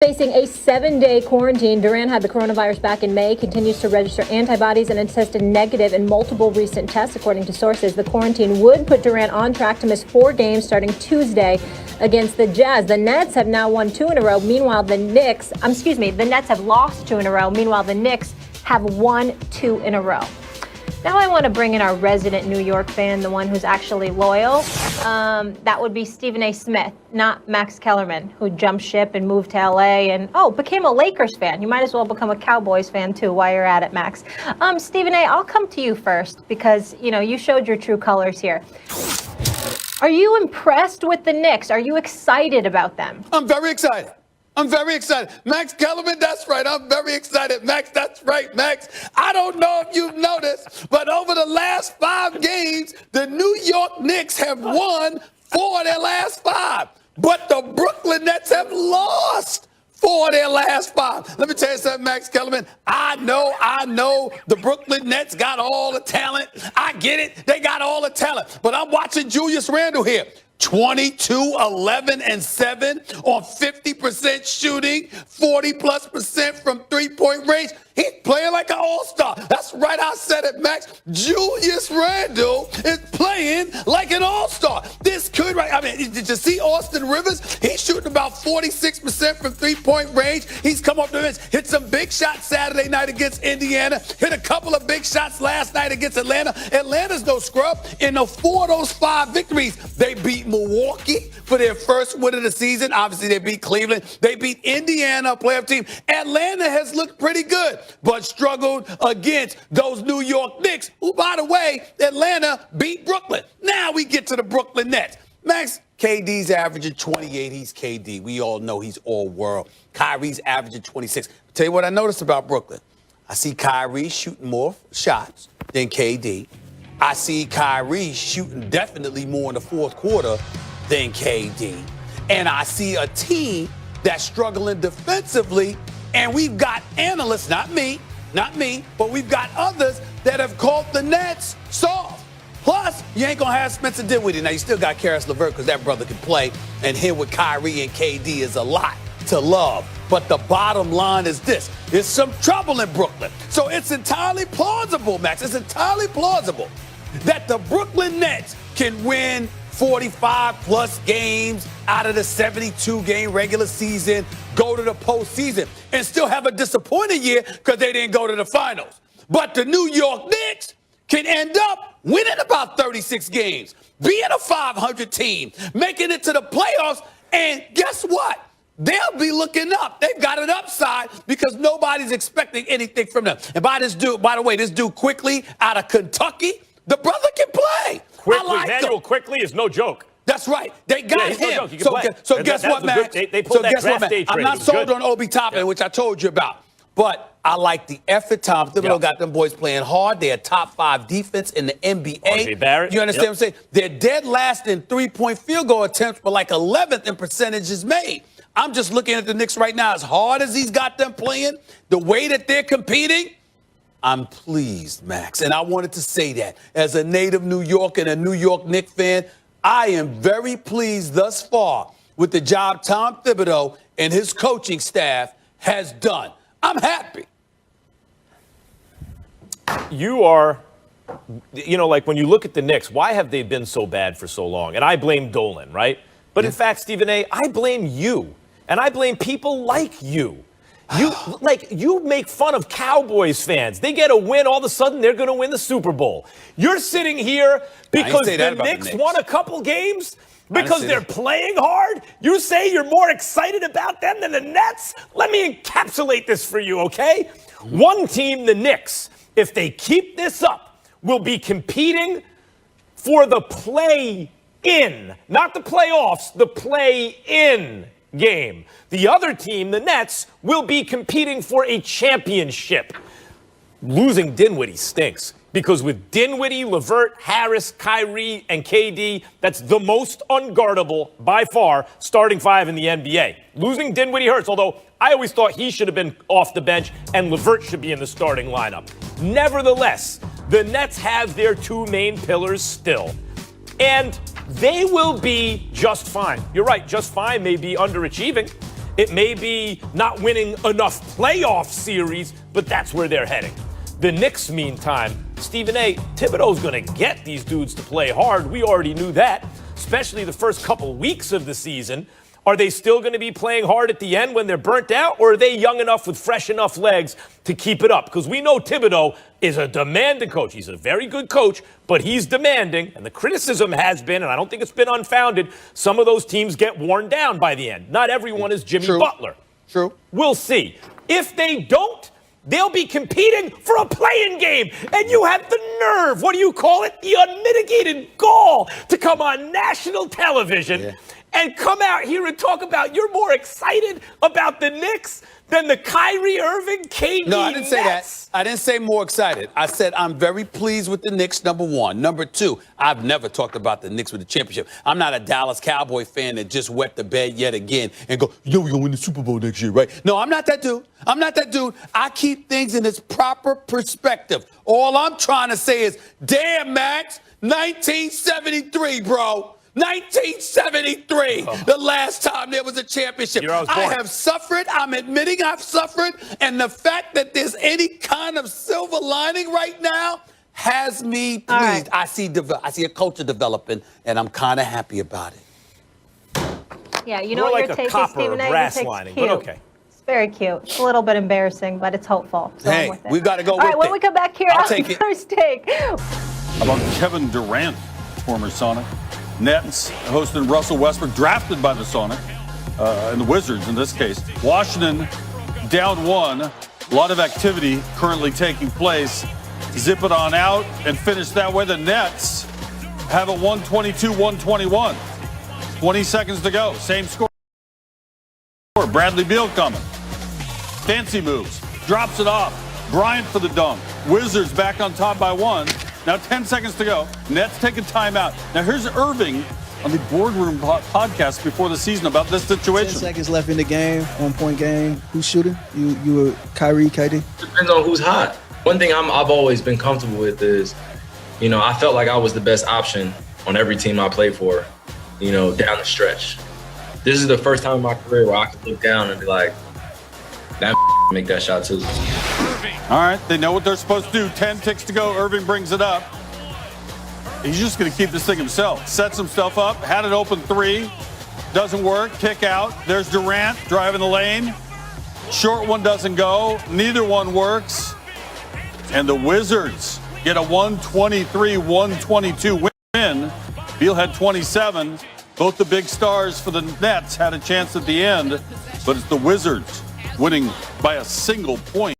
Facing a 7-day quarantine, Durant had the coronavirus back in May, continues to register antibodies and has tested negative in multiple recent tests. According to sources, the quarantine would put Durant on track to miss 4 games starting Tuesday against the Jazz. The Nets have now won 2 in a row. Meanwhile, the Nets have lost 2 in a row. Meanwhile, the Knicks have won 2 in a row. Now I want to bring in our resident New York fan, the one who's actually loyal. That would be Stephen A. Smith, not Max Kellerman, who jumped ship and moved to LA and, became a Lakers fan. You might as well become a Cowboys fan, too, while you're at it, Max. Stephen A., I'll come to you first because, you showed your true colors here. Are you impressed with the Knicks? Are you excited about them? I'm very excited. Max Kellerman, that's right. I'm very excited. Max, that's right, Max. I don't know if you've noticed, but over the last 5 games, the New York Knicks have won 4 of their last 5. But the Brooklyn Nets have lost 4 of their last 5. Let me tell you something, Max Kellerman. I know the Brooklyn Nets got all the talent. I get it. They got all the talent. But I'm watching Julius Randle here. 22, 11, and 7 on 50% shooting, 40+% from three-point range. He's playing like an all-star. That's right, I said it, Max. Julius Randle is playing like an all-star. This could, did you see Austin Rivers? He's shooting about 46% from three-point range. He's come off the bench, hit some big shots Saturday night against Indiana, hit a couple of big shots last night against Atlanta. Atlanta's no scrub. In the 4 of those 5 victories, they beat Milwaukee for their first win of the season. Obviously, they beat Cleveland. They beat Indiana, a playoff team. Atlanta has looked pretty good, but struggled against those New York Knicks, who, by the way, Atlanta beat Brooklyn. Now we get to the Brooklyn Nets. Max, KD's averaging 28. He's KD. We all know he's all-world. Kyrie's averaging 26. I'll tell you what I noticed about Brooklyn. I see Kyrie shooting more shots than KD. I see Kyrie shooting definitely more in the fourth quarter than KD. And I see a team that's struggling defensively, and we've got analysts, not me, but we've got others that have called the Nets soft. Plus, you ain't going to have Spencer Dinwiddie. Now, you still got Karis LeVert because that brother can play, and him with Kyrie and KD is a lot to love. But the bottom line is this. There's some trouble in Brooklyn. So it's entirely plausible, Max. It's entirely plausible that the Brooklyn Nets can win 45-plus games out of the 72-game regular season, go to the postseason, and still have a disappointing year because they didn't go to the finals. But the New York Knicks can end up winning about 36 games, being a 500 team, making it to the playoffs, and guess what? They'll be looking up. They've got an upside because nobody's expecting anything from them. And by the way, this dude Quickly out of Kentucky, the brother can play. Emmanuel Quickly is no joke. That's right. They got him. No so guess what, Max? They pulled that draft day trade. I'm not sold on Obi Toppin, which I told you about. But I like the effort. Tom Thibodeau got them boys playing hard. They're a top 5 defense in the NBA. RJ Barrett. You understand what I'm saying? They're dead last in 3-point field goal attempts, but like 11th in percentages made. I'm just looking at the Knicks right now. As hard as he's got them playing, the way that they're competing, I'm pleased, Max. And I wanted to say that. As a native New Yorker and a New York Knicks fan, I am very pleased thus far with the job Tom Thibodeau and his coaching staff has done. I'm happy. You are, like when you look at the Knicks, why have they been so bad for so long? And I blame Dolan, right? But in fact, Stephen A., I blame you. And I blame people like you. You make fun of Cowboys fans. They get a win, all of a sudden they're going to win the Super Bowl. You're sitting here because the Knicks won a couple games, because they're playing hard. You say you're more excited about them than the Nets? Let me encapsulate this for you, okay? One team, the Knicks, if they keep this up, will be competing for the play-in, not the playoffs, the play-in game. The other team, the Nets, will be competing for a championship. Losing Dinwiddie stinks because with Dinwiddie, LeVert, Harris, Kyrie, and KD, that's the most unguardable, by far, starting 5 in the NBA. Losing Dinwiddie hurts, although I always thought he should have been off the bench and LeVert should be in the starting lineup. Nevertheless, the Nets have their 2 main pillars still. And they will be just fine. You're right, just fine may be underachieving. It may be not winning enough playoff series, but that's where they're heading. The Knicks, meantime, Stephen A., Thibodeau's going to get these dudes to play hard. We already knew that, especially the first couple weeks of the season. Are they still going to be playing hard at the end when they're burnt out, or are they young enough with fresh enough legs to keep it up? Because we know Thibodeau is a demanding coach. He's a very good coach, but he's demanding, and the criticism has been, and I don't think it's been unfounded, some of those teams get worn down by the end. Not everyone is Jimmy Butler. True. We'll see. If they don't, they'll be competing for a play-in game, and you have the nerve, what do you call it, the unmitigated gall to come on national television and come out here and talk about you're more excited about the Knicks than the Kyrie Irving, KD No, I didn't say Nets. that. I didn't say more excited. I said I'm very pleased with the Knicks, number one. Number two, I've never talked about the Knicks with the championship. I'm not a Dallas Cowboy fan that just wet the bed yet again and go, yo, we're going to win the Super Bowl next year, right? No, I'm not that dude. I'm not that dude. I keep things in its proper perspective. All I'm trying to say is, damn, Max, 1973, bro. 1973, the last time there was a championship. I have suffered. I'm admitting I've suffered. And the fact that there's any kind of silver lining right now has me pleased. Right. I see a culture developing, and I'm kind of happy about it. Yeah, you know what your take is, Stephen A. Brass lining, but okay. It's very cute. It's a little bit embarrassing, but it's hopeful. So hey, we've got to go All right, when we come back here, I'll take it. First take. How about Kevin Durant, former Sonic? Nets hosting Russell Westbrook, drafted by the Sonic, and the Wizards in this case. Washington down one. A lot of activity currently taking place. Zip it on out and finish that way. The Nets have a 122-121. 20 seconds to go. Same score. Bradley Beal coming. Fancy moves. Drops it off. Bryant for the dunk. Wizards back on top by one. Now 10 seconds to go. Nets take a timeout. Now here's Irving on the Boardroom podcast before the season about this situation. 10 seconds left in the game, 1 point game. Who's shooting? You or Kyrie, KD? Depends on who's hot. One thing I've always been comfortable with is, I felt like I was the best option on every team I played for, down the stretch. This is the first time in my career where I could look down and be like, that make that shot too. All right, they know what they're supposed to do. 10 ticks to go. Irving brings it up. He's just going to keep this thing himself. Sets himself up. Had an open three. Doesn't work. Kick out. There's Durant driving the lane. Short one doesn't go. Neither one works. And the Wizards get a 123-122 win. Beal had 27. Both the big stars for the Nets had a chance at the end. But it's the Wizards winning by a single point.